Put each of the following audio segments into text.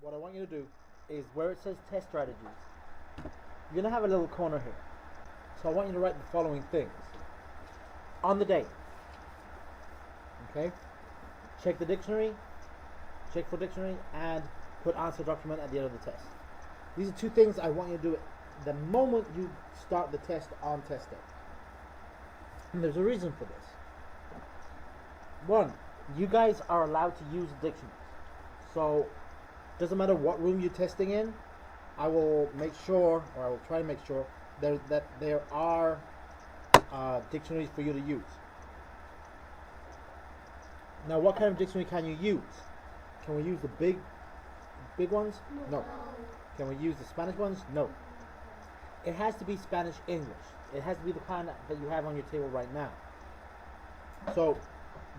what I want you to do is where it says test strategies, you're going to have a little corner here. So I want you to write the following things. On the day, okay? Check the dictionary, check for dictionary, and put answer document at the end of the test. These are two things I want you to do the moment you start the test on test day. And there's a reason for this. One, you guys are allowed to use dictionaries. So, doesn't matter what room you're testing in, I will make sure, or I will try to make sure, that there are dictionaries for you to use. Now, what kind of dictionary can you use? Can we use the big ones? No. Can we use the Spanish ones? No. It has to be Spanish-English. It has to be the kind that you have on your table right now. So,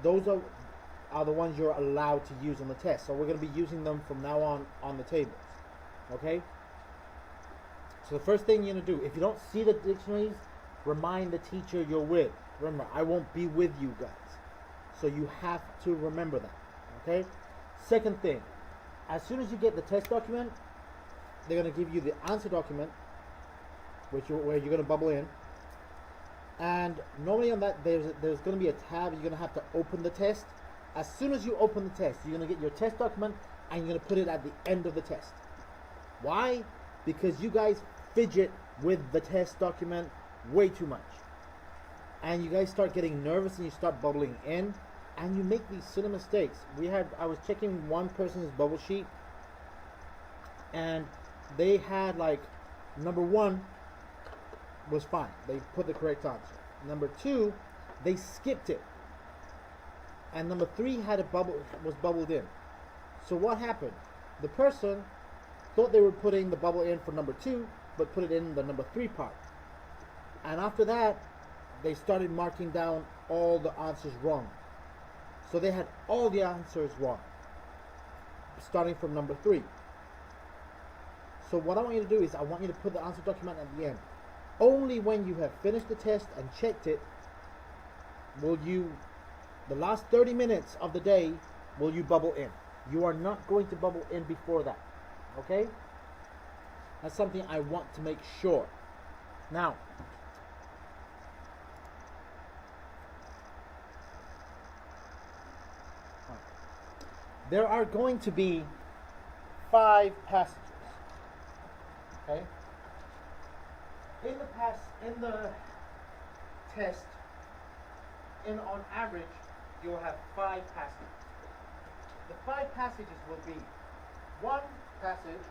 those are the ones you're allowed to use on the test. So we're going to be using them from now on the tables. Okay? So the first thing you're going to do, if you don't see the dictionaries, remind the teacher you're with. Remember, I won't be with you guys. So you have to remember that. Okay? Second thing, as soon as you get the test document, they're going to give you the answer document, where you're going to bubble in. And normally on that, there's going to be a tab. You're going to have to open the test. As soon as you open the test, you're going to get your test document and you're going to put it at the end of the test. Why? Because you guys fidget with the test document way too much. And you guys start getting nervous and you start bubbling in and you make these silly mistakes. I was checking one person's bubble sheet and they had like number 1 was fine. They put the correct answer. Number 2, they skipped it. And number 3 was bubbled in. So what happened? The person thought they were putting the bubble in for number 2, but put it in the number 3 part. And after that, they started marking down all the answers wrong. So they had all the answers wrong, starting from number 3. So what I want you to do is I want you to put the answer document at the end. Only when you have finished the test and checked it, the last 30 minutes of the day, will you bubble in. You are not going to bubble in before that. Okay? That's something I want to make sure. Now, there are going to be 5 passages. Okay? In the test, on average, you will have 5 passages. The 5 passages will be 1 passage,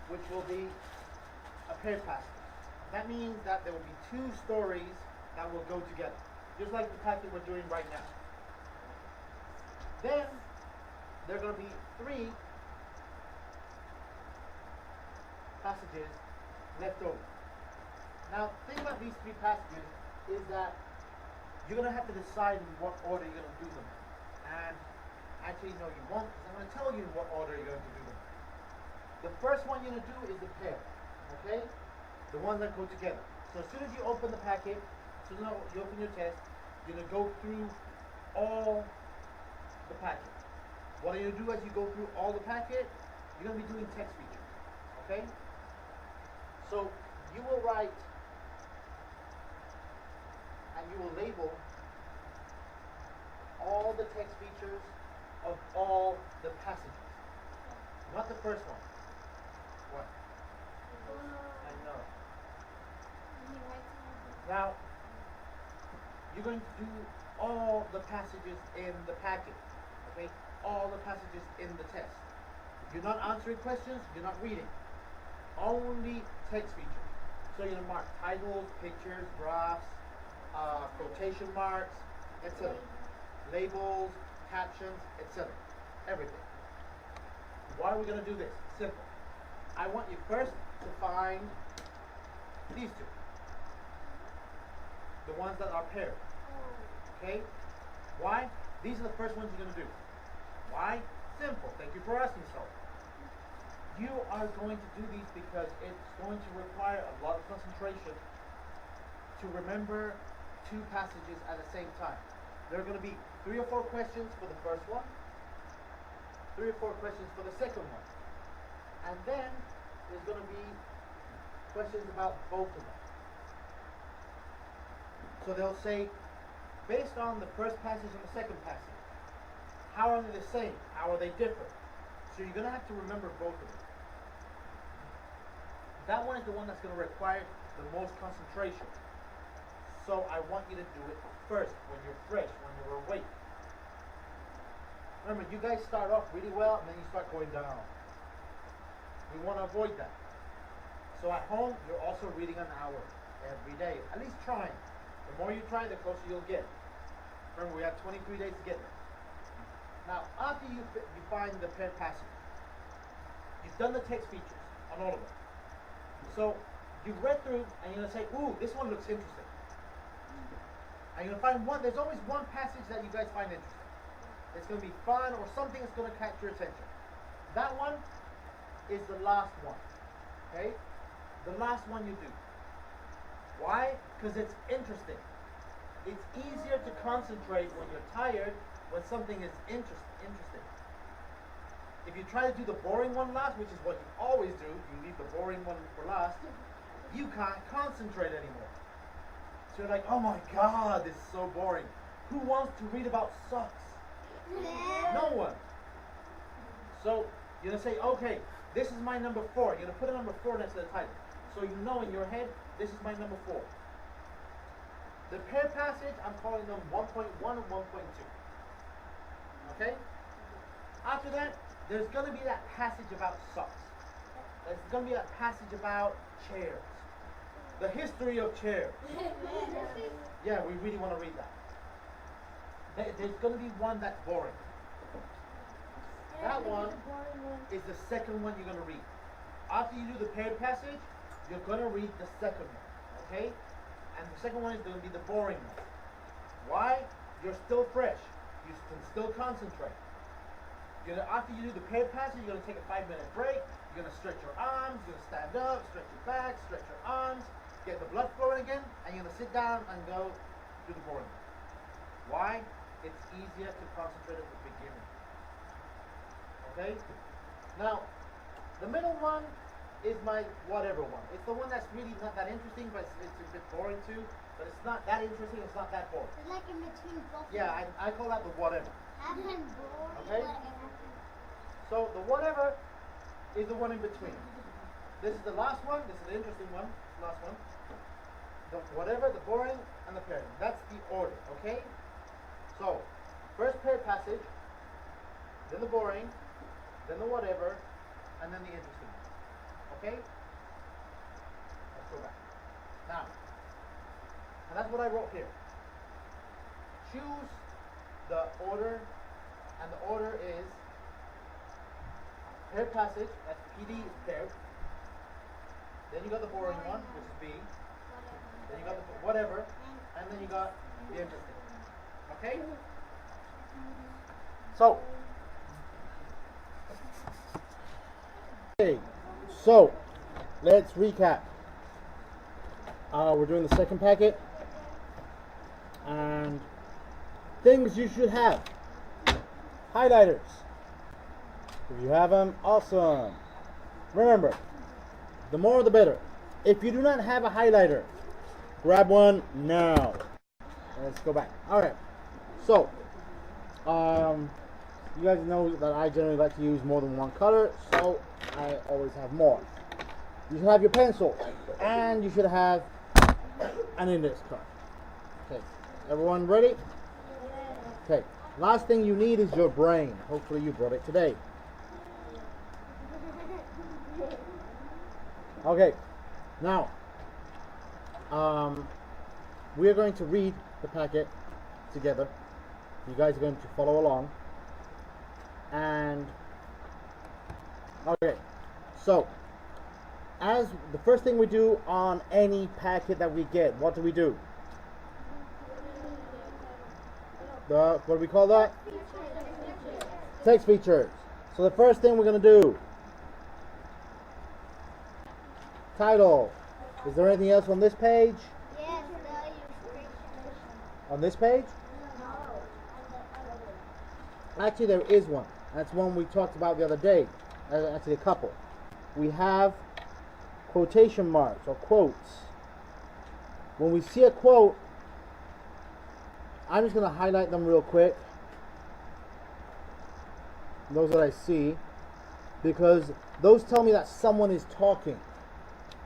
which will be a paired passage. That means that there will be 2 stories that will go together, just like the packet we're doing right now. Then there are going to be 3 passages left over. Now, the thing about these 3 passages is that you're going to have to decide in what order you're going to do them. And actually, no, you won't, because I'm going to tell you in what order you're going to do them. The first one you're going to do is the pair, okay? The ones that go together. So as soon as you open the packet, as soon as you open your test, you're going to go through all the packet. What are you going to do as you go through all the packet? You're going to be doing text features, okay? So you will write and you will label all the text features of all the passages. Not the first one. What? I know. Now, you're going to do all the passages in the packet. Okay? All the passages in the test. If you're not answering questions, you're not reading. Only text features. So you're going to mark titles, pictures, graphs, quotation marks, etc. Labels, captions, etc. Everything. Why are we going to do this? Simple. I want you first to find these 2. The ones that are paired. Okay? Why? These are the first ones you're going to do. Why? Simple. Thank you for asking so. You are going to do these because it's going to require a lot of concentration to remember 2 passages at the same time. There are going to be 3 or 4 questions for the first one, 3 or 4 questions for the second one. And then there's going to be questions about both of them. So they'll say, based on the first passage and the second passage, how are they the same? How are they different? So you're going to have to remember both of them. That one is the one that's going to require the most concentration. So I want you to do it first, when you're fresh, when you're awake. Remember, you guys start off really well, and then you start going down. We want to avoid that. So at home, you're also reading an hour every day. At least trying. The more you try, the closer you'll get. Remember, we have 23 days to get there. Now, after you find the paired passage, you've done the text features on all of them. So you've read through, and you're going to say, ooh, this one looks interesting. And you're going to find one, there's always one passage that you guys find interesting. It's going to be fun or something that's going to catch your attention. That one is the last one. Okay? The last one you do. Why? Because it's interesting. It's easier to concentrate when you're tired when something is interesting. If you try to do the boring one last, which is what you always do, you leave the boring one for last, you can't concentrate anymore. So you're like, oh my God, this is so boring. Who wants to read about socks? No one. So you're going to say, okay, this is my number 4. You're going to put a number 4 next to the title. So you know in your head, this is my number 4. The paired passage, I'm calling them 1.1 and 1.2. Okay? After that, there's going to be that passage about socks. There's going to be that passage about chairs. The history of chairs. Yeah, we really want to read that. There's going to be one that's boring. That one is the second one you're going to read. After you do the paired passage, you're going to read the second one. Okay? And the second one is going to be the boring one. Why? You're still fresh. You can still concentrate. After you do the paired passage, you're going to take a 5-minute break. You're going to stretch your arms. You're going to stand up, stretch your back, stretch your arms, get the blood flowing again, and you're going to sit down and go do the boring one. Why? It's easier to concentrate at the beginning. Okay? Now, the middle one is my whatever one. It's the one that's really not that interesting, but it's a bit boring too. But it's not that interesting, it's not that boring. It's like in between both. Yeah, I call that the whatever. Okay? Whatever. So the whatever is the one in between. This is the last one, this is the interesting one, last one. The whatever, the boring, and the paired. That's the order, okay? So, first paired passage, then the boring, then the whatever, and then the interesting one. Okay? Let's go back. Now, and that's what I wrote here. Choose the order, and the order is paired passage, that's PD is paired. Then you got the boring one, which is B. Then you got the whatever, and then you got the interesting. Okay? So, let's recap. We're doing the second packet, and things you should have. Highlighters. If you have them, awesome. Remember, the more the better. If you do not have a highlighter, grab one now. Let's go back. Alright. So, you guys know that I generally like to use more than one color, so I always have more. You should have your pencil, and you should have an index card. Okay, everyone ready? Okay, last thing you need is your brain. Hopefully you brought it today. Okay, now, we are going to read the packet together. You guys are going to follow along. And, okay, so, as the first thing we do on any packet that we get, what do we do? What do we call that? Text features. So the first thing we're going to do, title. Is there anything else on this page? Yes, On this page? no. Actually, there is one. That's one we talked about the other day. Actually, a couple. We have quotation marks or quotes. When we see a quote, I'm just going to highlight them real quick. Those that I see. Because those tell me that someone is talking.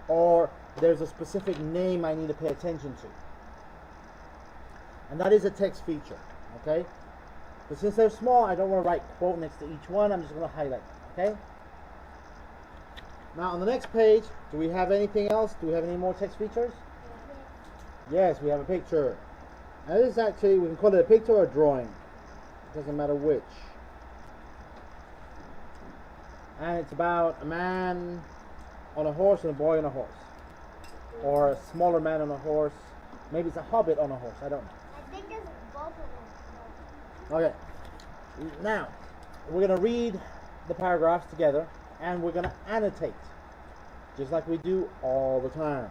Or there's a specific name I need to pay attention to. And that is a text feature. Okay? But since they're small, I don't want to write quote next to each one. I'm just going to highlight them. Okay? Now on the next page, do we have anything else? Do we have any more text features? Yes, we have a picture. Now this is actually, we can call it a picture or a drawing. It doesn't matter which. And it's about a man on a horse and a boy on a horse. Or a smaller man on a horse. Maybe it's a hobbit on a horse. I don't know. I think it's both of them. Okay. Now, we're going to read the paragraphs together and we're going to annotate. Just like we do all the time.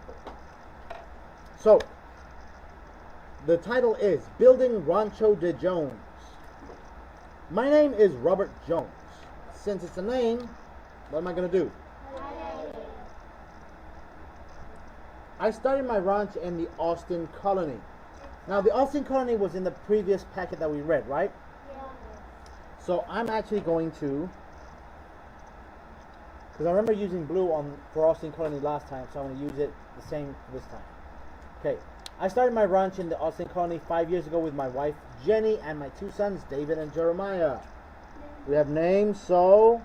So, the title is Building Rancho de Jones. My name is Robert Jones. Since it's a name, what am I going to do? I started my ranch in the Austin colony. Now, the Austin colony was in the previous packet that we read, right? Yeah. So, I'm actually going to, because I remember using blue for Austin colony last time, so I'm going to use it the same this time. Okay. I started my ranch in the Austin colony 5 years ago with my wife, Jenny, and my two sons, David and Jeremiah. We have names, so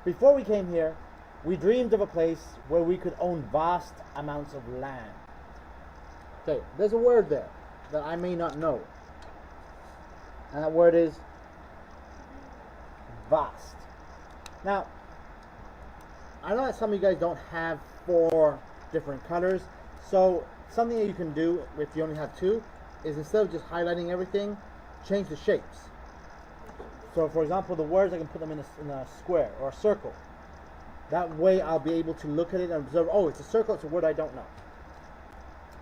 before we came here, we dreamed of a place where we could own vast amounts of land. Okay, there's a word there that I may not know. And that word is vast. Now, I know that some of you guys don't have 4 different colors, so something that you can do if you only have 2 is instead of just highlighting everything, change the shapes. So for example, the words, I can put them in a square or a circle. That way I'll be able to look at it and observe, oh, it's a circle, it's a word I don't know.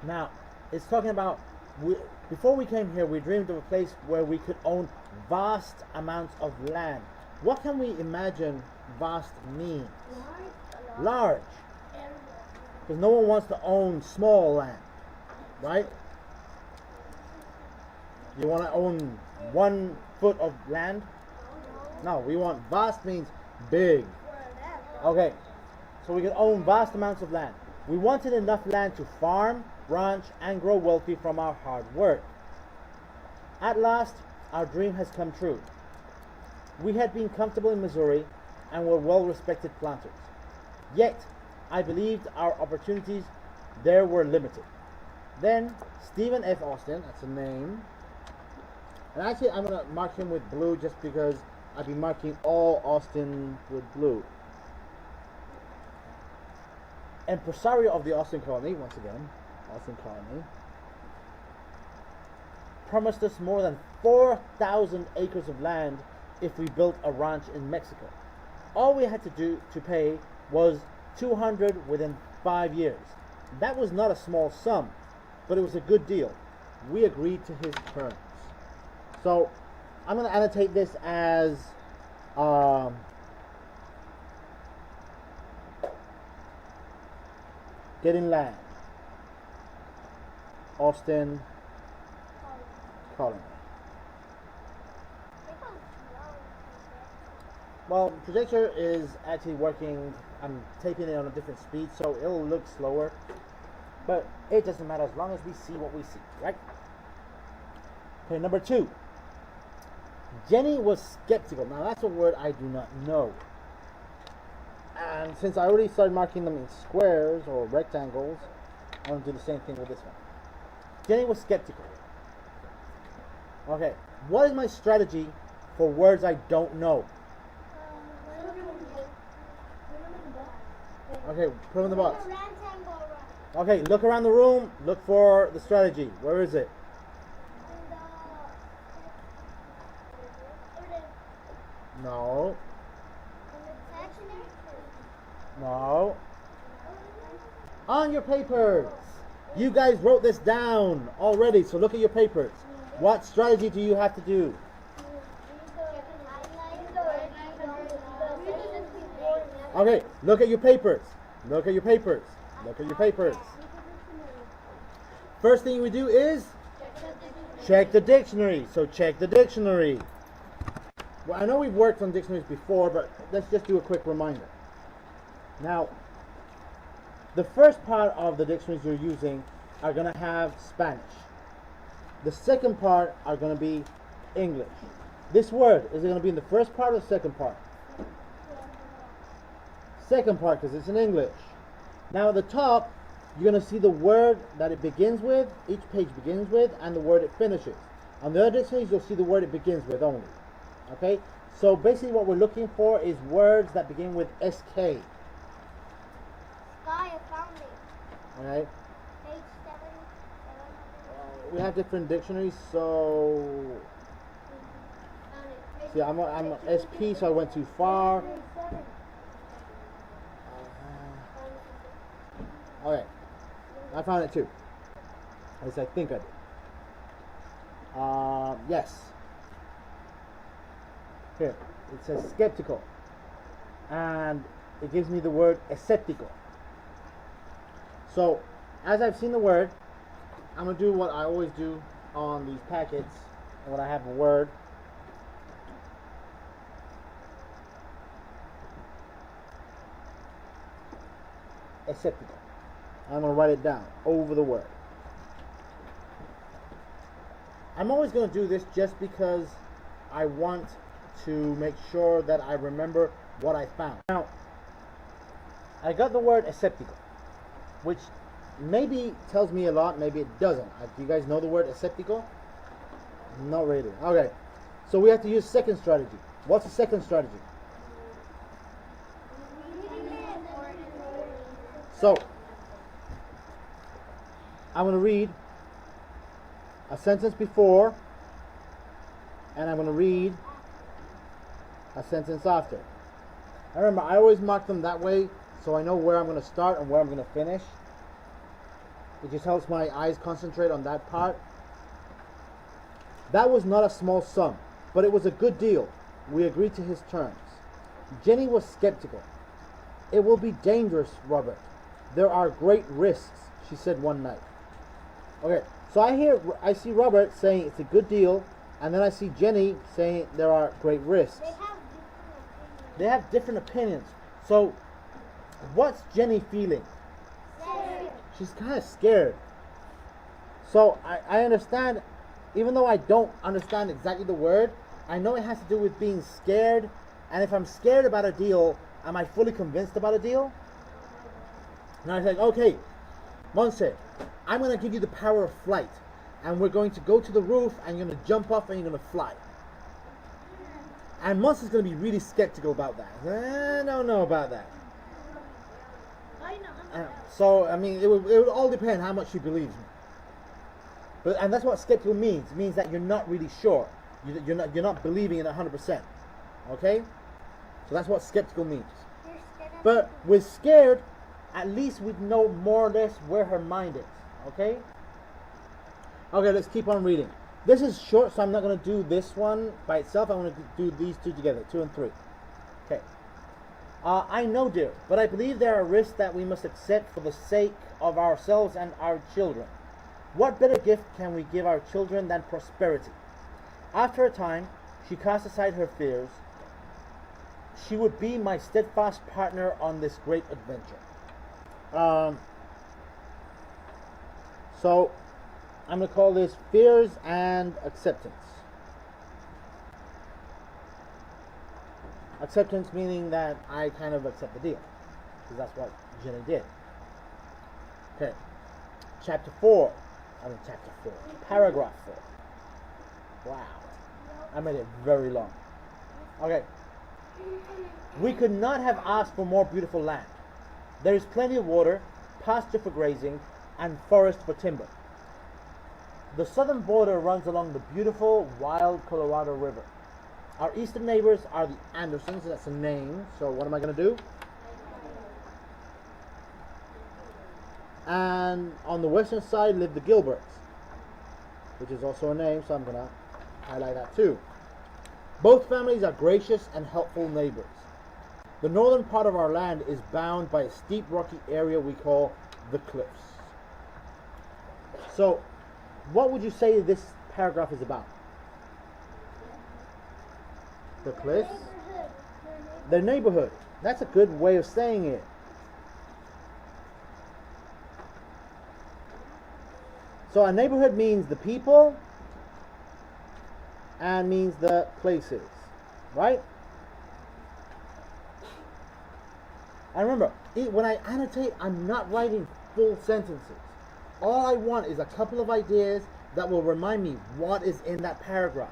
Now, it's talking about, before we came here, we dreamed of a place where we could own vast amounts of land. What can we imagine vast means? Large. Because no one wants to own small land, right? You want to own 1 foot of land? No, we want vast means big. Okay, so we can own vast amounts of land. We wanted enough land to farm, ranch, and grow wealthy from our hard work. At last, our dream has come true. We had been comfortable in Missouri and were well-respected planters. Yet, I believed our opportunities there were limited. Then, Stephen F. Austin, that's a name. And actually, I'm going to mark him with blue just because I'll be marking all Austin with blue. Impresario of the Austin colony, once again, Austin colony, promised us more than 4,000 acres of land if we built a ranch in Mexico. All we had to do to pay was $200 within 5 years. That was not a small sum, but it was a good deal. We agreed to his terms. So I'm going to annotate this as getting land. Austin colony. Well, projector is actually working. I'm taping it on a different speed, so it'll look slower. But it doesn't matter as long as we see what we see, right? Okay, number 2. Jenny was skeptical. Now that's a word I do not know. And since I already started marking them in squares or rectangles, I'm going to do the same thing with this one. Jenny was skeptical. Okay, what is my strategy for words I don't know? Okay, put them in the box. Okay, look around the room. Look for the strategy. Where is it? No. No. On your papers. You guys wrote this down already, so look at your papers. What strategy do you have to do? Okay, look at your papers. Look at your papers. Look at your papers. First thing we do is check the dictionary. So check the dictionary. Well, I know we've worked on dictionaries before, but let's just do a quick reminder. Now, the first part of the dictionaries you're using are going to have Spanish. The second part are going to be English. This word, is it going to be in the first part or the second part? Second part, because it's in English. Now at the top, you're going to see the word that it begins with, each page begins with, and the word it finishes. On the other dictionaries, you'll see the word it begins with only. Okay? So basically what we're looking for is words that begin with SK. Sky, I found it. Alright? Page 7. We have different dictionaries, so... See, I'm SP, so I went too far. Okay, I found it too. At least I think I did. Yes. Here, it says skeptical. And it gives me the word escéptico. So, as I've seen the word, I'm going to do what I always do on these packets when I have a word. Escéptico. I'm going to write it down over the word. I'm always going to do this just because I want to make sure that I remember what I found. Now, I got the word escéptico, which maybe tells me a lot, maybe it doesn't. Do you guys know the word escéptico? Not really. Okay, so we have to use second strategy. What's the second strategy? So, I'm going to read a sentence before, and I'm going to read a sentence after. I remember, I always mark them that way so I know where I'm going to start and where I'm going to finish. It just helps my eyes concentrate on that part. That was not a small sum, but it was a good deal. We agreed to his terms. Jenny was skeptical. It will be dangerous, Robert. There are great risks, she said one night. Okay, so I see Robert saying it's a good deal, and then I see Jenny saying there are great risks. They have different opinions. So, what's Jenny feeling? Scared. She's kind of scared. So, I understand, even though I don't understand exactly the word, I know it has to do with being scared, and if I'm scared about a deal, am I fully convinced about a deal? And I was like, okay, Monse, I'm going to give you the power of flight. And we're going to go to the roof, and you're going to jump off, and you're going to fly. And Monse's going to be really skeptical about that. I don't know about that. So, I mean, it would all depend how much she believes me. And that's what skeptical means. It means that you're not really sure. You're not believing it 100%. Okay? So that's what skeptical means. But with scared, at least we know more or less where her mind is. Okay? Okay, let's keep on reading. This is short, so I'm not going to do this one by itself. I'm going to do these two together, 2 and 3. Okay. I know, dear, but I believe there are risks that we must accept for the sake of ourselves and our children. What better gift can we give our children than prosperity? After a time, she cast aside her fears. She would be my steadfast partner on this great adventure. So, I'm going to call this fears and acceptance. Acceptance meaning that I kind of accept the deal, because that's what Jenny did. Okay, chapter 4. Paragraph 4. Wow, I made it very long. Okay, we could not have asked for more beautiful land. There is plenty of water, pasture for grazing, and forest for timber. The southern border runs along the beautiful, wild Colorado River. Our eastern neighbors are the Andersons, that's a name, so what am I going to do? And on the western side live the Gilberts. which is also a name, so I'm going to highlight that too. Both families are gracious and helpful neighbors. The northern part of our land is bound by a steep rocky area we call the cliffs. So, what would you say this paragraph is about? The cliffs? Their neighborhood. That's a good way of saying it. So a neighborhood means the people and means the places, right? And remember, when I annotate, I'm not writing full sentences. All I want is a couple of ideas that will remind me what is in that paragraph.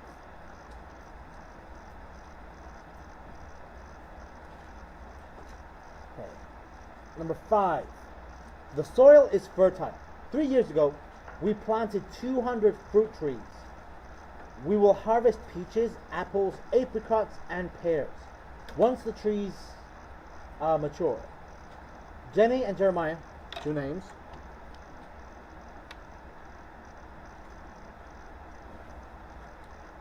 Okay. Number 5. The soil is fertile. 3 years ago, we planted 200 fruit trees. We will harvest peaches, apples, apricots, and pears once the trees mature. Jenny and Jeremiah, 2 names.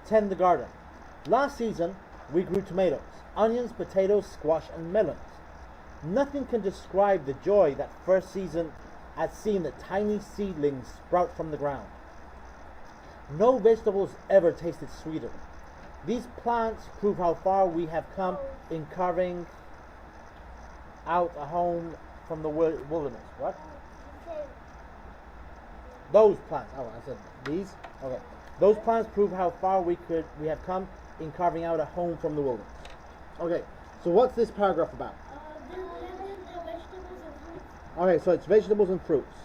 Tend the garden. Last season, we grew tomatoes, onions, potatoes, squash, and melons. Nothing can describe the joy that first season at seeing the tiny seedlings sprout from the ground. No vegetables ever tasted sweeter. These plants prove how far we have come in carving out a home from the wilderness. What? Those plants. Oh, I said these? Okay. Those plants prove how far we have come in carving out a home from the wilderness. Okay, so what's this paragraph about? Okay, so it's vegetables and fruits.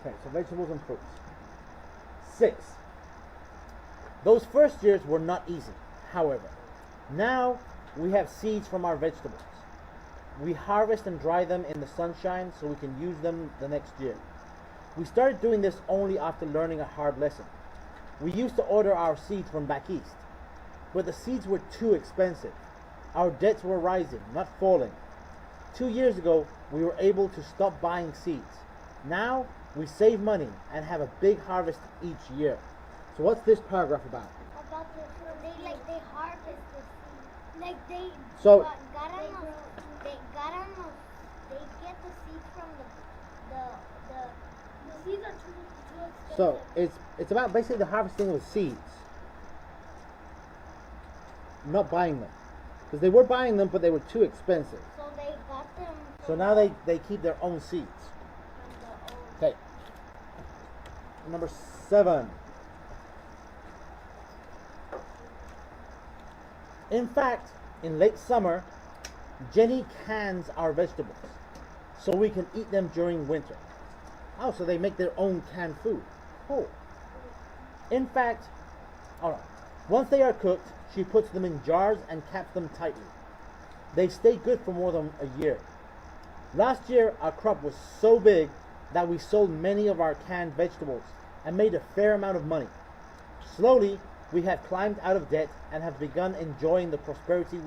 Okay, so vegetables and fruits. 6. Those first years were not easy. However, now we have seeds from our vegetables. We harvest and dry them in the sunshine so we can use them the next year. We started doing this only after learning a hard lesson. We used to order our seeds from back east, but the seeds were too expensive. Our debts were rising, not falling. 2 years ago, we were able to stop buying seeds. Now, we save money and have a big harvest each year. So what's this paragraph about? About they harvest the seed. Like they So they get the seeds from the seeds are too expensive. So it's about basically the harvesting of seeds, not buying them, because they were buying them, but they were too expensive. So they got them. So now they keep their own seeds. Okay. Number 7. In fact, in late summer, Jenny cans our vegetables so we can eat them during winter. Oh, so they make their own canned food. Oh. In fact, once they are cooked, she puts them in jars and caps them tightly. They stay good for more than a year. Last year, our crop was so big that we sold many of our canned vegetables and made a fair amount of money. Slowly, we have climbed out of debt and have begun enjoying the prosperity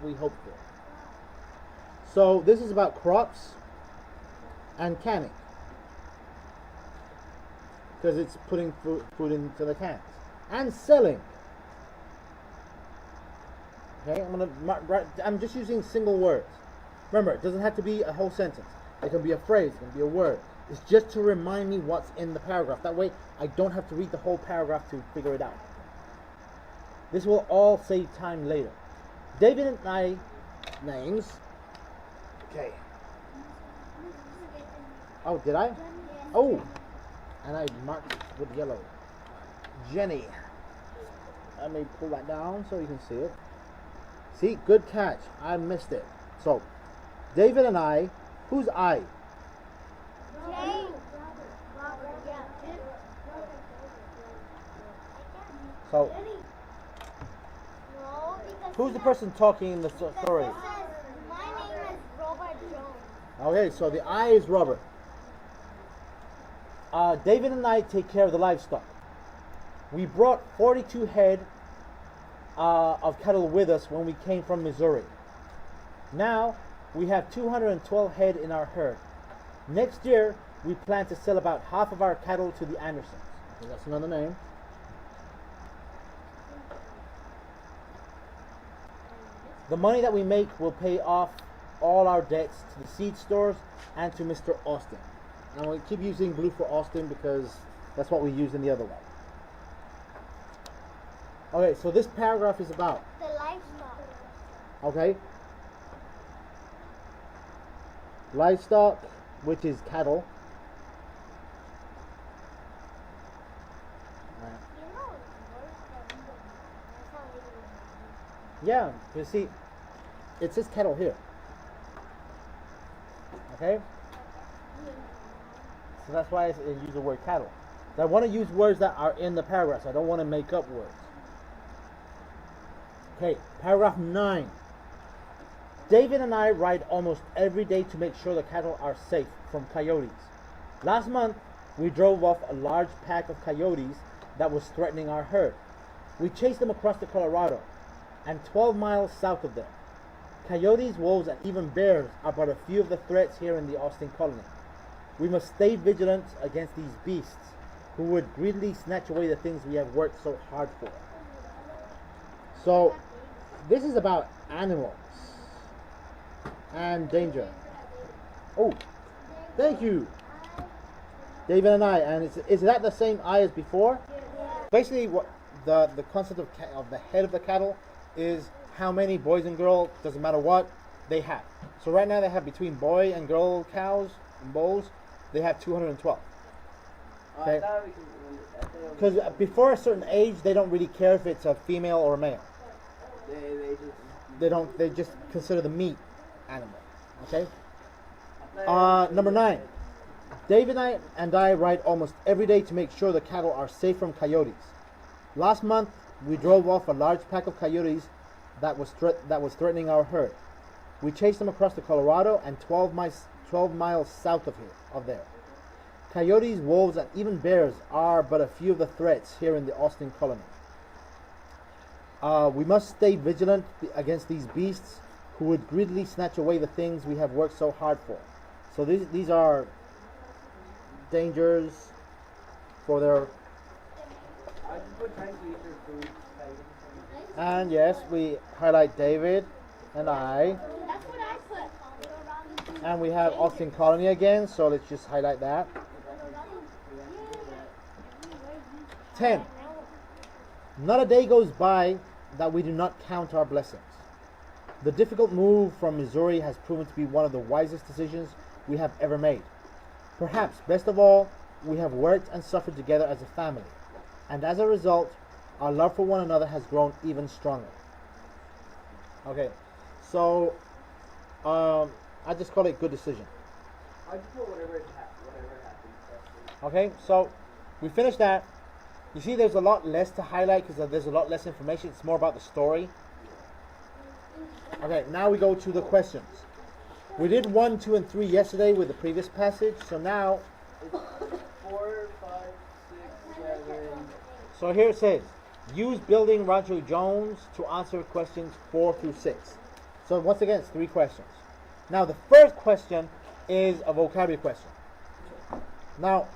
we hoped for. So this is about crops and canning, because it's putting food into the cans, and selling. Okay, I'm just using single words. Remember, it doesn't have to be a whole sentence. It can be a phrase, it can be a word. It's just to remind me what's in the paragraph. That way, I don't have to read the whole paragraph to figure it out. This will all save time later. David and I, names. Okay. Oh, did I? Oh, and I marked with yellow. Jenny. Let me pull that down so you can see it. See, good catch. I missed it. So, David and I. Who's I? Jay. So, No, because who's the person talking in the story? it says, my name is Robert Jones. Okay, so the I is Robert. David and I take care of the livestock. We brought 42 head of cattle with us when we came from Missouri. Now, we have 212 head in our herd. Next year, we plan to sell about half of our cattle to the Andersons. Okay, that's another name. The money that we make will pay off all our debts to the seed stores and to Mr. Austin. And we keep using blue for Austin because that's what we use in the other one. Okay, so this paragraph is about The livestock. okay, livestock, which is cattle. You know it's worse than the. That's how we Yeah, you see, it says cattle here. Okay? So that's why I use the word cattle. So I want to use words that are in the paragraphs. I don't want to make up words. Okay, paragraph 9. David and I ride almost every day to make sure the cattle are safe from coyotes. Last month, we drove off a large pack of coyotes that was threatening our herd. We chased them across the Colorado and 12 miles south of there. Coyotes, wolves, and even bears are but a few of the threats here in the Austin colony. We must stay vigilant against these beasts who would greedily snatch away the things we have worked so hard for. So, this is about animals and danger. Oh, thank you, David and I. And is that the same I as before? Basically, what the concept of the head of the cattle is how many boys and girls, doesn't matter what, they have. So right now they have between boy and girl cows and bulls, they have 212. Okay? Because before a certain age, they don't really care if it's a female or a male. They just consider the meat animal. Okay? Number 9. David and I ride almost every day to make sure the cattle are safe from coyotes. Last month, we drove off a large pack of coyotes that was threatening our herd. We chased them across the Colorado and 12 miles south of there. Coyotes, wolves, and even bears are but a few of the threats here in the Austin colony. We must stay vigilant against these beasts who would greedily snatch away the things we have worked so hard for. So these are dangers for their... And yes, we highlight David and I. That's what I put. And we have Austin Colony again, so let's just highlight that. 10. Not a day goes by that we do not count our blessings. The difficult move from Missouri has proven to be one of the wisest decisions we have ever made. Perhaps best of all, we have worked and suffered together as a family, and as a result, our love for one another has grown even stronger. Okay, so I just call it good decision. I just put whatever happens. Okay, so we finished that. You see, there's a lot less to highlight because there's a lot less information. It's more about the story. Okay, now we go to the questions. We did 1, 2, and 3 yesterday with the previous passage. So now, It's 4, 5, 6, 7. so here it says, use building Rancho Jones to answer questions 4 through 6. So once again, it's 3 questions. Now the first question is a vocabulary question. Now,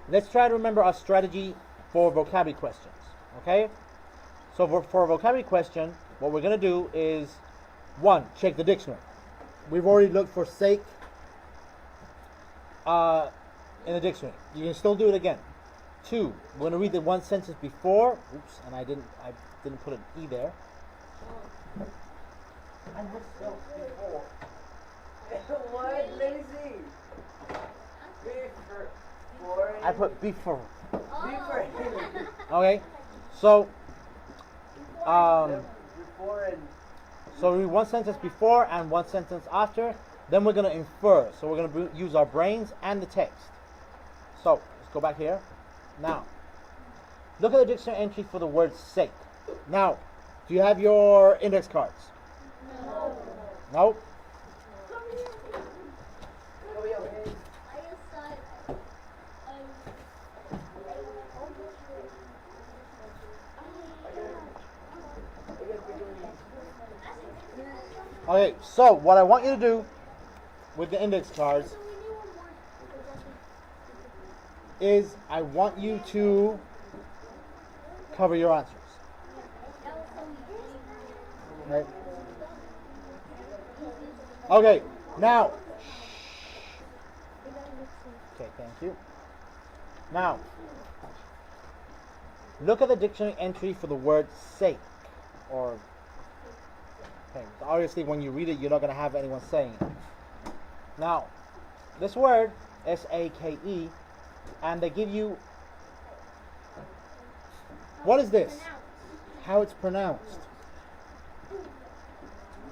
let's try to remember our strategy for vocabulary questions. Okay? So for a vocabulary question, what we're going to do is, 1, check the dictionary. We've already looked for sake in the dictionary. You can still do it again. 2, we're going to read the one sentence before. Oops, and I didn't put an E there. I misspelled before. What? Let me see. Before. I put before. Before. Okay, so Before and. so we read one sentence before and one sentence after. Then we're going to infer. So we're going to use our brains and the text. So let's go back here. Now, look at the dictionary entry for the word sake. Now, do you have your index cards? No. No? Okay, so what I want you to do with the index cards So we need one more. is I want you to cover your answers. Okay. Okay, now. Okay, thank you. Now, look at the dictionary entry for the word sake. Or, okay, so obviously when you read it, you're not going to have anyone saying it. Now, this word, S-A-K-E, and they give you, what is this? How it's pronounced.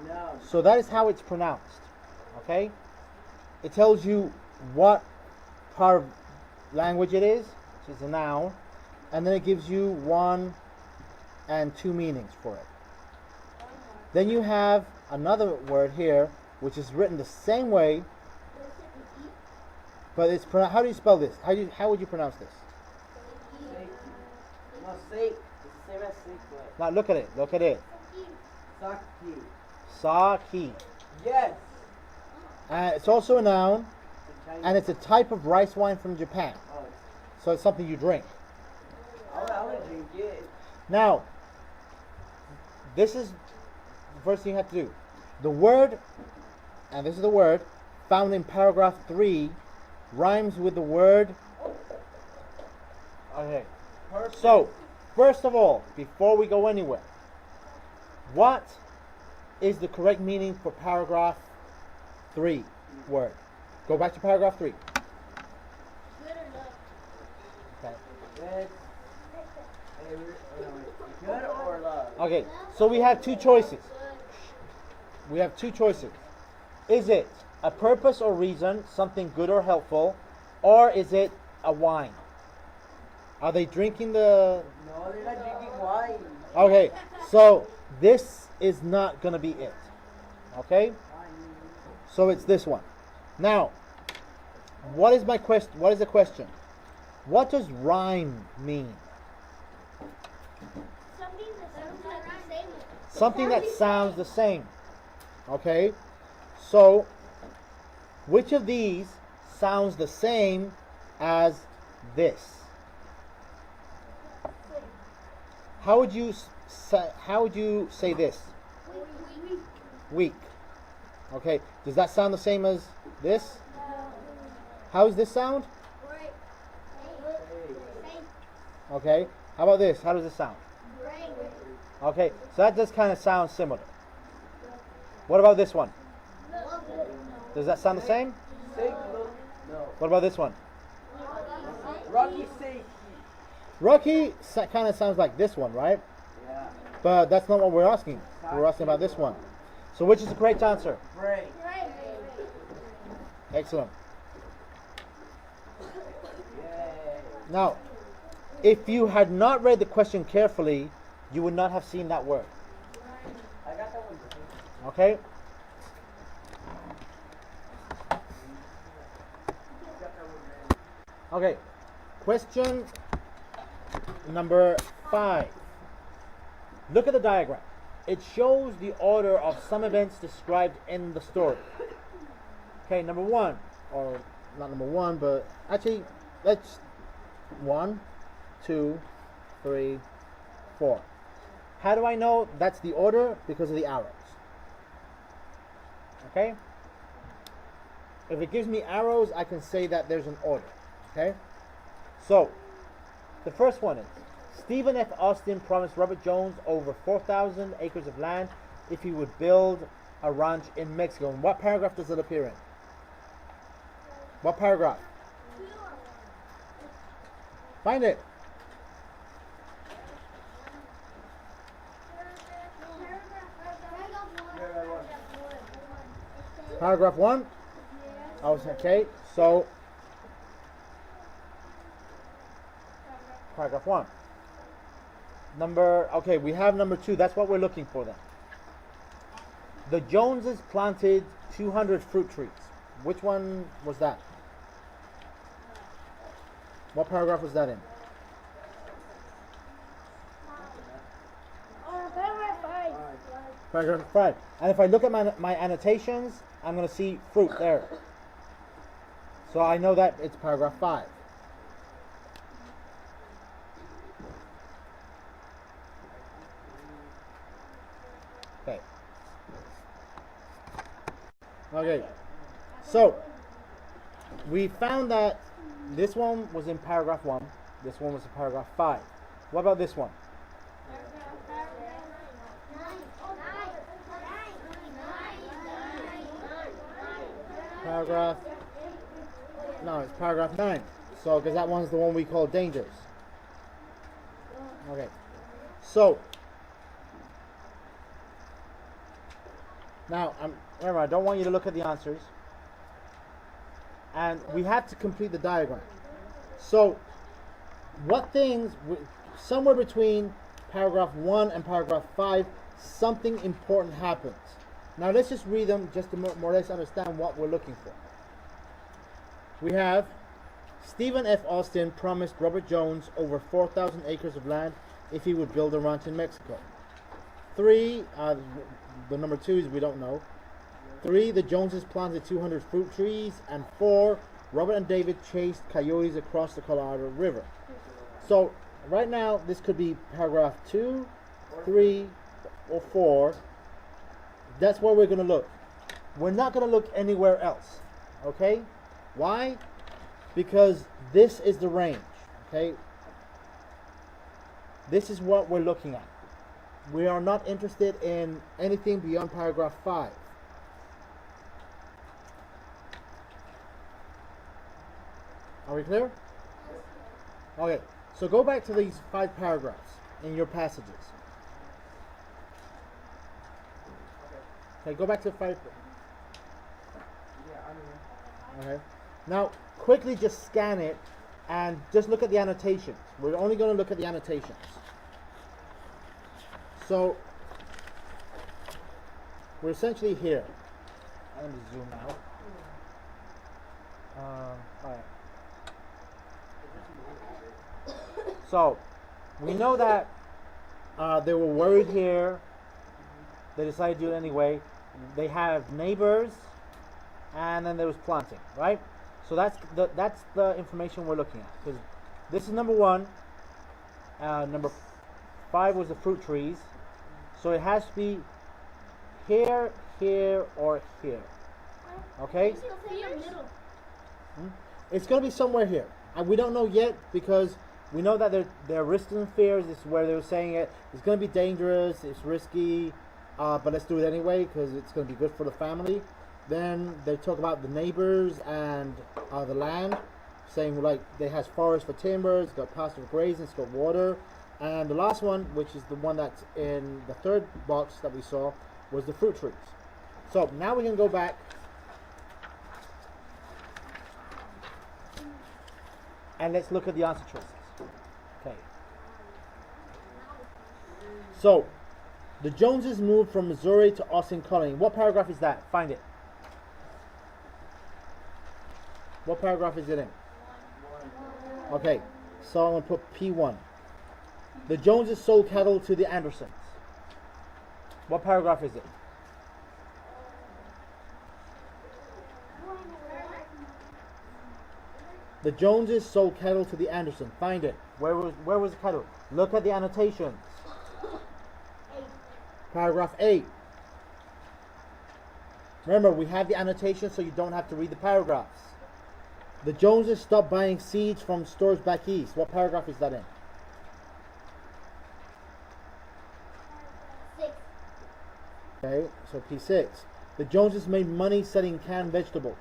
No. So that is how it's pronounced. Okay? It tells you what part of language it is, which is a noun, and then it gives you one and two meanings for it. Then you have another word here, which is written the same way, but it's how do you spell this? How would you pronounce this? Sake. No, sake. It's the same as sake, but. Now look at it. Look at it. Saki. Saki. Yes. And it's also a noun, It's Chinese. and it's a type of rice wine from Japan. Oh, it's. So it's something you drink. I want to drink it. Now, this is the first thing you have to do. The word, and this is the word, found in paragraph 3, rhymes with the word. Okay. Perfect. So, first of all, before we go anywhere, what is the correct meaning for paragraph 3 word? Go back to paragraph 3. Good enough. Okay. It's. Good or love? Okay, so we have two choices. We have two choices. Is it a purpose or reason, something good or helpful, or is it a wine? Are they drinking the... No, they're not drinking wine. Okay, so this is not going to be it. Okay? So it's this one. Now, what is my question? What is the question? What does rhyme mean? Something that sounds Something that sounds the like the same. same. Okay? So, which of these sounds the same as this? How would you say this? Weak. Okay. Does that sound the same as this? How does this sound? Okay. How about this? How does this sound? Okay. So that does kind of sound similar. What about this one? Does that sound the same? Sake, no. What about this one? Rocky sake. Rocky kind of sounds like this one, right? Yeah. But that's not what we're asking. We're asking about this one. So which is the correct answer? Pray. Excellent. Yay. Now, if you had not read the question carefully, you would not have seen that word. I got that one. Okay? Okay. Question number 5. Look at the diagram. It shows the order of some events described in the story. Okay, number 1, or not number 1, but actually, let's 1, 2, 3, 4. How do I know that's the order? Because of the arrows. Okay? If it gives me arrows, I can say that there's an order. Okay? So, the first one is, Stephen F. Austin promised Robert Jones over 4,000 acres of land if he would build a ranch in Mexico. And what paragraph does it appear in? What paragraph? Find it. Paragraph 1? Oh, okay. So, paragraph 1. Okay, we have number 2. That's what we're looking for then. The Joneses planted 200 fruit trees. Which one was that? What paragraph was that in? Paragraph 5. Paragraph 5. And if I look at my annotations, I'm going to see fruit there. So I know that it's paragraph 5. Okay. Okay. So we found that this one was in paragraph 1. This one was in paragraph 5. What about this one? Paragraph. No, it's paragraph 9. So, because that one's the one we call dangers. Okay. So, now, remember, I don't want you to look at the answers. And we have to complete the diagram. So, what things, somewhere between paragraph 1 and paragraph 5, something important happens. Now, let's just read them just to more or less understand what we're looking for. We have Stephen F. Austin promised Robert Jones over 4,000 acres of land if he would build a ranch in Mexico. 3, the number 2 is we don't know. 3, the Joneses planted 200 fruit trees. And 4, Robert and David chased coyotes across the Colorado River. So, right now, this could be paragraph 2, 3, or 4. That's where we're going to look. We're not going to look anywhere else. Okay? Why? Because this is the range. Okay? This is what we're looking at. We are not interested in anything beyond paragraph 5. Are we clear? Okay. So go back to these 5 paragraphs in your passages. Okay, go back to 5. Okay. Now, quickly just scan it and just look at the annotations. We're only going to look at the annotations. So, we're essentially here. Let me zoom out. Alright. So, we know that they were worried here. They decided to do it anyway. They have neighbors, and then there was planting, right? So that's the information we're looking at. Because this is number 1. Number 5 was the fruit trees. So it has to be here, here, or here. Okay? It's going to be somewhere here. And we don't know yet because we know that there are risks and fears. This is where they were saying it. It's going to be dangerous. It's risky. But let's do it anyway because it's going to be good for the family. Then they talk about the neighbors and the land, saying like they has forest for timber, it's got pasture for grazing, it's got water. And the last one, which is the one that's in the 3rd box that we saw, was the fruit trees. So now we can go back and let's look at the answer choices. Okay. So the Joneses moved from Missouri to Austin Colony. What paragraph is that? Find it. What paragraph is it in? Okay, so I'm going to put P1. The Joneses sold cattle to the Andersons. What paragraph is it? The Joneses sold cattle to the Andersons. Find it. Where was the cattle? Look at the annotations. Paragraph 8. Remember, we have the annotations so you don't have to read the paragraphs. The Joneses stopped buying seeds from stores back east. What paragraph is that in? 6. Okay, so P6. The Joneses made money selling canned vegetables.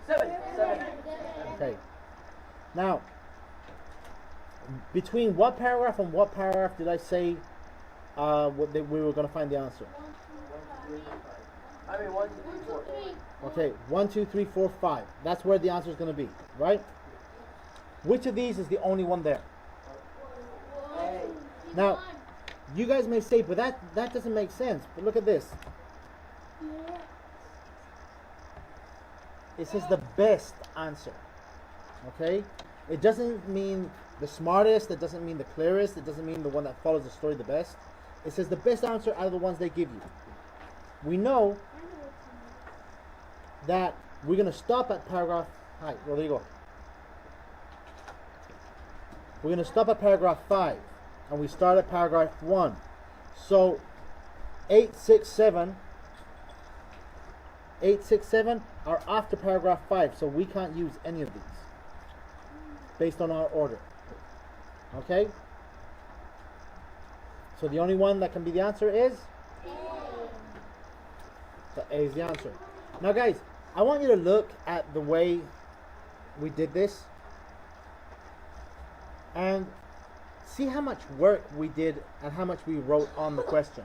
7. Okay. Now, between what paragraph and what paragraph did I say we were going to find the answer? 1, 2, 3, 4. Okay, 1, 2, 3, 4, 5. That's where the answer is going to be, right? Which of these is the only one there? Now, you guys may say, but that doesn't make sense. But look at this. It says the best answer. Okay? It doesn't mean the smartest, it doesn't mean the clearest, it doesn't mean the one that follows the story the best. It says the best answer out of the ones they give you. We know that we're going to stop at paragraph. Hi, well, there you go. We're going to stop at paragraph 5, and we start at paragraph 1. So 867 are after paragraph 5, so we can't use any of these based on our order. Okay? So the only one that can be the answer is? So A is the answer. Now guys, I want you to look at the way we did this and see how much work we did and how much we wrote on the question.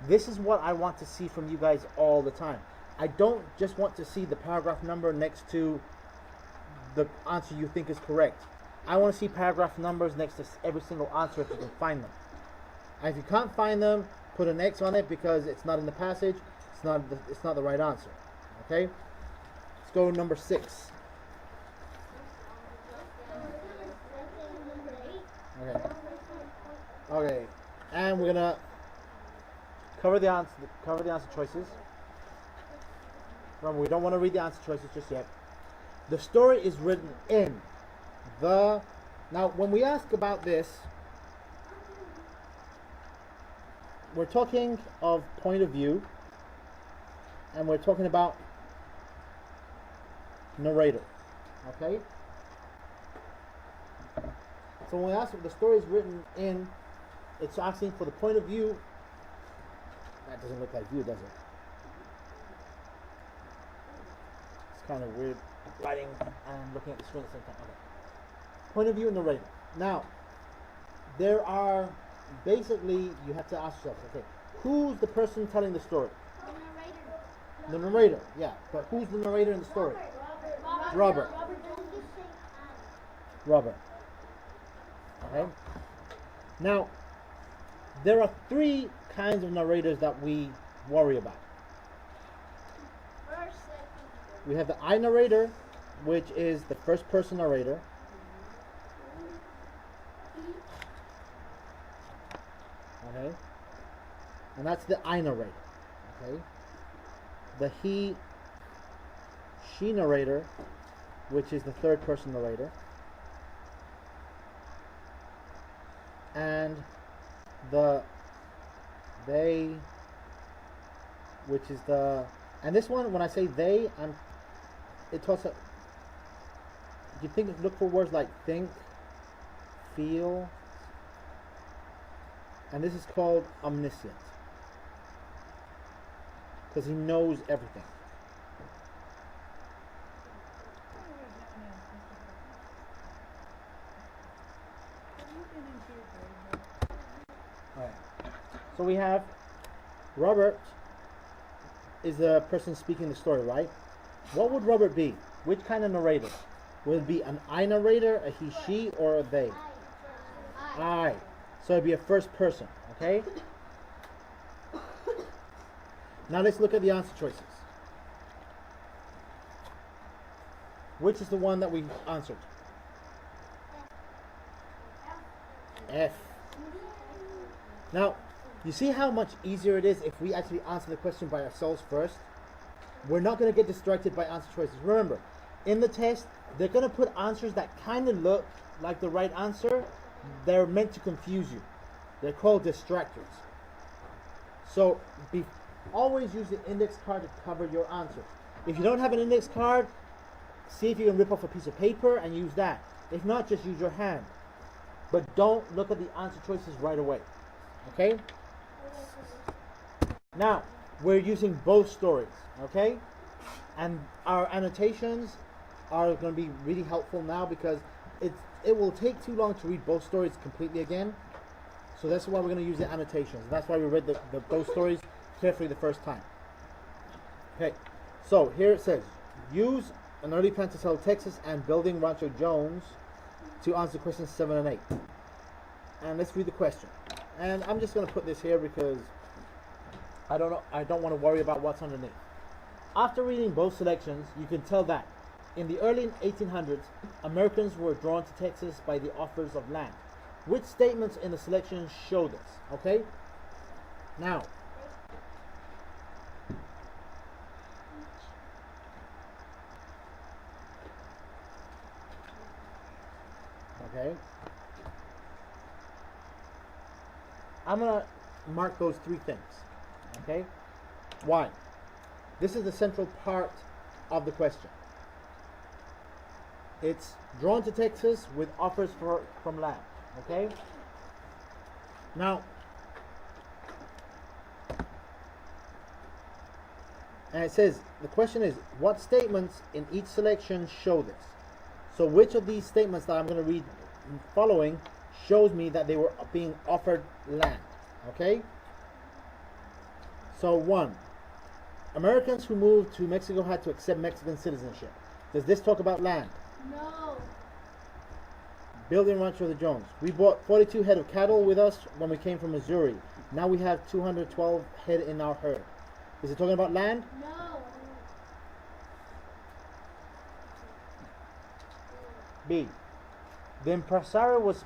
This is what I want to see from you guys all the time. I don't just want to see the paragraph number next to the answer you think is correct. I want to see paragraph numbers next to every single answer if you can find them. And if you can't find them, put an X on it because it's not in the passage. It's not the right answer. Okay? Let's go to number 6. Okay. And we're gonna cover the answer choices. Remember, we don't want to read the answer choices just yet. The story is written in the. Now, when we ask about this, we're talking of point of view, and we're talking about narrator. Okay? So when we ask if the story is written in, it's asking for the point of view. That doesn't look like view, does it? It's kind of weird writing and looking at the screen at the same time. Okay. Point of view and narrator. Now, there are basically, you have to ask yourself, okay, who's the person telling the story? The narrator, yeah. But who's the narrator in the story? Robert. Okay. Now, there are 3 kinds of narrators that we worry about. We have the I narrator, which is the first person narrator. Okay. And that's the I narrator. Okay. The he, she narrator, which is the third person narrator. And the they, which is the, and this one, when I say they, it talks, you think, look for words like think, feel, and this is called omniscient, because he knows everything. Alright. So we have Robert is the person speaking the story, right? What would Robert be? Which kind of narrator? Would it be an I narrator, a he, she, or a they? I. So it'd be a first person, okay? Now let's look at the answer choices. Which is the one that we answered? F. Now, you see how much easier it is if we actually answer the question by ourselves first? We're not going to get distracted by answer choices. Remember, in the test, they're going to put answers that kind of look like the right answer. They're meant to confuse you. They're called distractors. So, always use the index card to cover your answers. If you don't have an index card, see if you can rip off a piece of paper and use that. If not, just use your hand. But don't look at the answer choices right away. Okay? Now, we're using both stories. Okay? And our annotations are going to be really helpful now because it will take too long to read both stories completely again. So that's why we're going to use the annotations. That's why we read both stories carefully the first time. Okay, so here it says, use an early plan to sell Texas and building Rancho Jones to answer questions 7 and 8. And let's read the question. And I'm just going to put this here because I don't want to worry about what's underneath. After reading both selections, you can tell that In the early 1800s, Americans were drawn to Texas by the offers of land. Which statements in the selection show this? Okay? Now, okay, I'm going to mark those three things. Okay? Why? This is the central part of the question. It's drawn to Texas with offers from land. Okay? Now, and it says, the question is, what statements in each selection show this? So which of these statements that I'm going to read following shows me that they were being offered land? Okay? So 1, Americans who moved to Mexico had to accept Mexican citizenship. Does this talk about land? No. Building Rancho the Jones. We bought 42 head of cattle with us when we came from Missouri. Now we have 212 head in our herd. Is it talking about land? No. B. The impresario was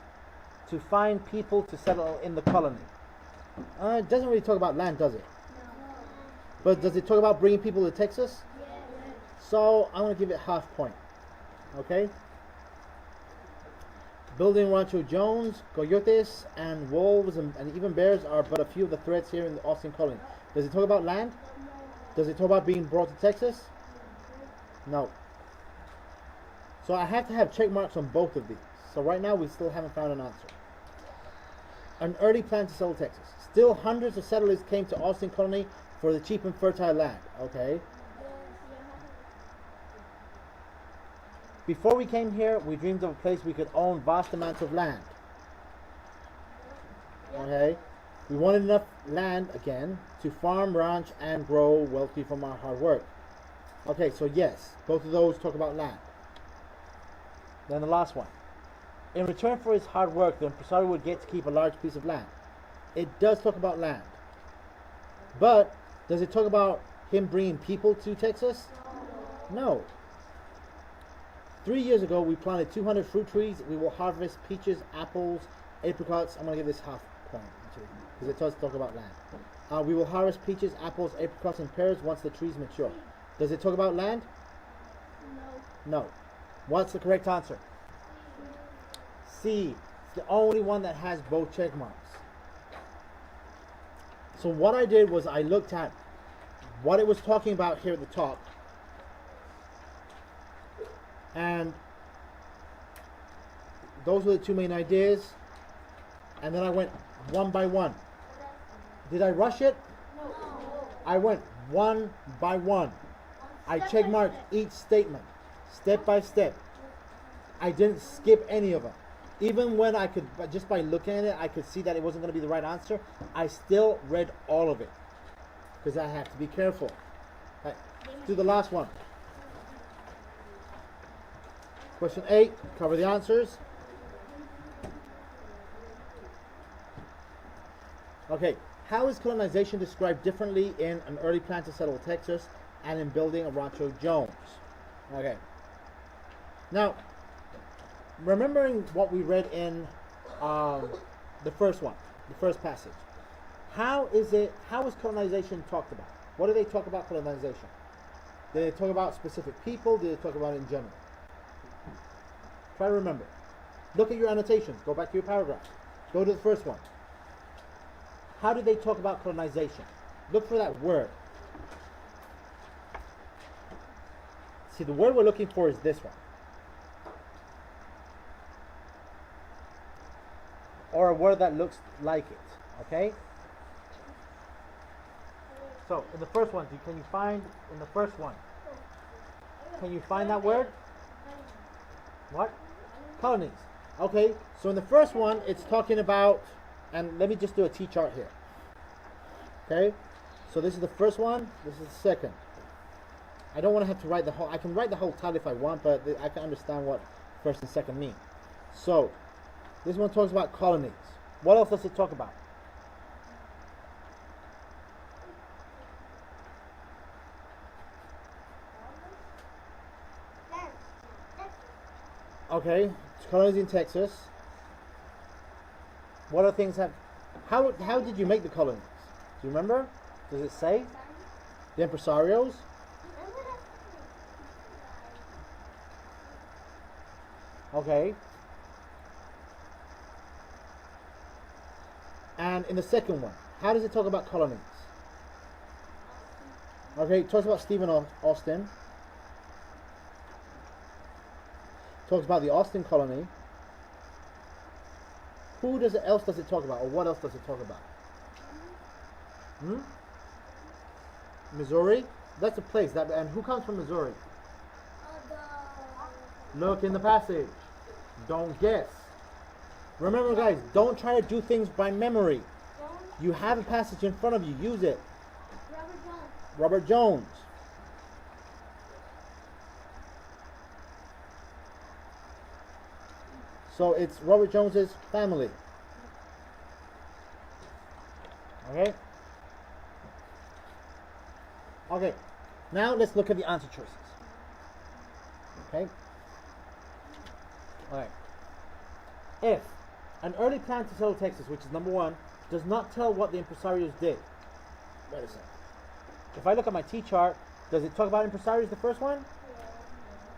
to find people to settle in the colony. It doesn't really talk about land, does it? No. But does it talk about bringing people to Texas? Yes. So I'm going to give it half point. Okay? Building Rancho Jones, coyotes, and wolves, and even bears are but a few of the threats here in the Austin colony. Does it talk about land? Does it talk about being brought to Texas? No. So I have to have check marks on both of these. So right now we still haven't found an answer. An early plan to settle Texas. Still hundreds of settlers came to Austin colony for the cheap and fertile land. Okay. Before we came here, we dreamed of a place we could own vast amounts of land. Okay. We wanted enough land again to farm, ranch, and grow wealthy from our hard work. Okay, so yes, both of those talk about land. Then the last one. In return for his hard work, the impresario would get to keep a large piece of land. It does talk about land. But does it talk about him bringing people to Texas? No. 3 years ago, we planted 200 fruit trees. We will harvest peaches, apples, apricots. I'm going to give this half point, because it does talk about land. We will harvest peaches, apples, apricots, and pears once the trees mature. Does it talk about land? No. No. What's the correct answer? C. It's the only one that has both check marks. So what I did was I looked at what it was talking about here at the top, and those were the two main ideas, and then I went one by one. Did I rush it? No. I went one by one. I check marked each statement, step by step. I didn't skip any of them. Even when I could, just by looking at it, I could see that it wasn't going to be the right answer. I still read all of it, because I have to be careful. Right, let's do the last one. Question 8, cover the answers. Okay, how is colonization described differently in an early plan to settle Texas and in building a Rancho Jones? Okay. Now, remembering what we read in the first one, the first passage, how is colonization talked about? What do they talk about colonization? Did they talk about specific people? Did they talk about it in general? Try to remember. Look at your annotations. Go back to your paragraph. Go to the first one. How did they talk about colonization? Look for that word. See, the word we're looking for is this one. Or a word that looks like it. Okay? So, in the first one, can you find, in the first one, can you find that word? What? Colonies. Okay, so in the first one, it's talking about, and let me just do a T-chart here. Okay, so this is the first one, this is the second. I don't want to have to write the whole, I can write the whole title if I want, but I can understand what first and second mean. So, this one talks about colonies. What else does it talk about? Okay, colonizing Texas. What other things have? How did you make the colonies? Do you remember? Does it say the impresarios? Okay. And in the second one, how does it talk about colonies? Okay, it talks about Stephen Austin. Talks about the Austin colony. Who else does it talk about, or what else does it talk about? Missouri? That's a place. And who comes from Missouri? Look in the passage. Don't guess. Remember, guys, don't try to do things by memory. You have a passage in front of you. Use it. Robert Jones. So it's Robert Jones's family. Okay? Okay. Now let's look at the answer choices. Okay? Alright. If an early plan to settle Texas, which is number 1, does not tell what the impresarios did. Wait a second. If I look at my T-chart, does it talk about impresarios, the first one?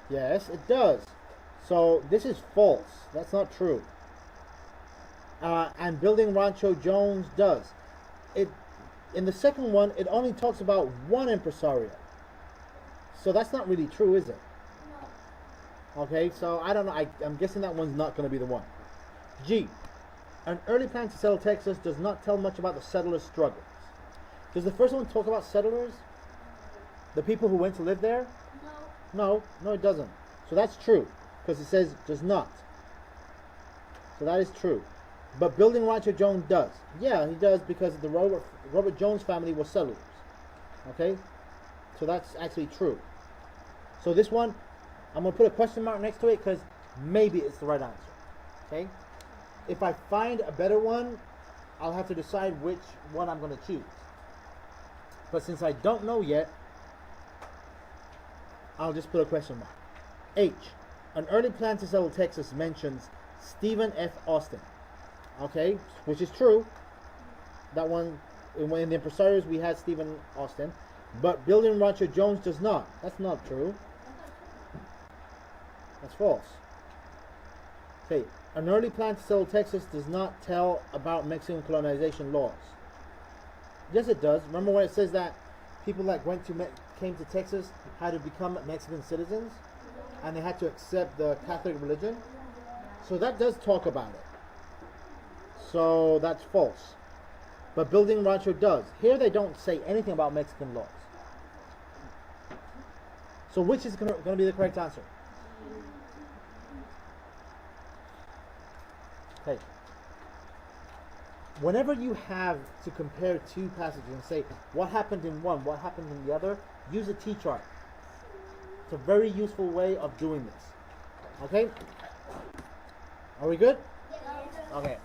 Yes, it does. So this is false. That's not true. And building Rancho Jones does. In the second one, it only talks about one impresario. So that's not really true, is it? No. Okay, so I don't know. I'm guessing that one's not going to be the one. G. An early plan to settle Texas does not tell much about the settlers' struggles. Does the first one talk about settlers? The people who went to live there? No. No, it doesn't. So that's true. Because it says does not. So that is true. But building Rancho Jones does. Yeah, he does, because the Robert Jones family was settlers. Okay? So that's actually true. So this one, I'm going to put a question mark next to it, because maybe it's the right answer. Okay? If I find a better one, I'll have to decide which one I'm going to choose. But since I don't know yet, I'll just put a question mark. H. An early plan to settle Texas mentions Stephen F. Austin. Okay, which is true. That one, in the impresarios, we had Stephen Austin. But building Rancho Jones does not. That's not true. That's false. Okay, an early plan to settle Texas does not tell about Mexican colonization laws. Yes, it does. Remember when it says that people that came to Texas had to become Mexican citizens? And they had to accept the Catholic religion? So that does talk about it. So that's false. But building Rancho does. Here they don't say anything about Mexican laws. So which is going to be the correct answer? Okay. Whenever you have to compare two passages and say what happened in one, what happened in the other, use a T-chart. It's a very useful way of doing this. Okay? Are we good? Yes. Okay.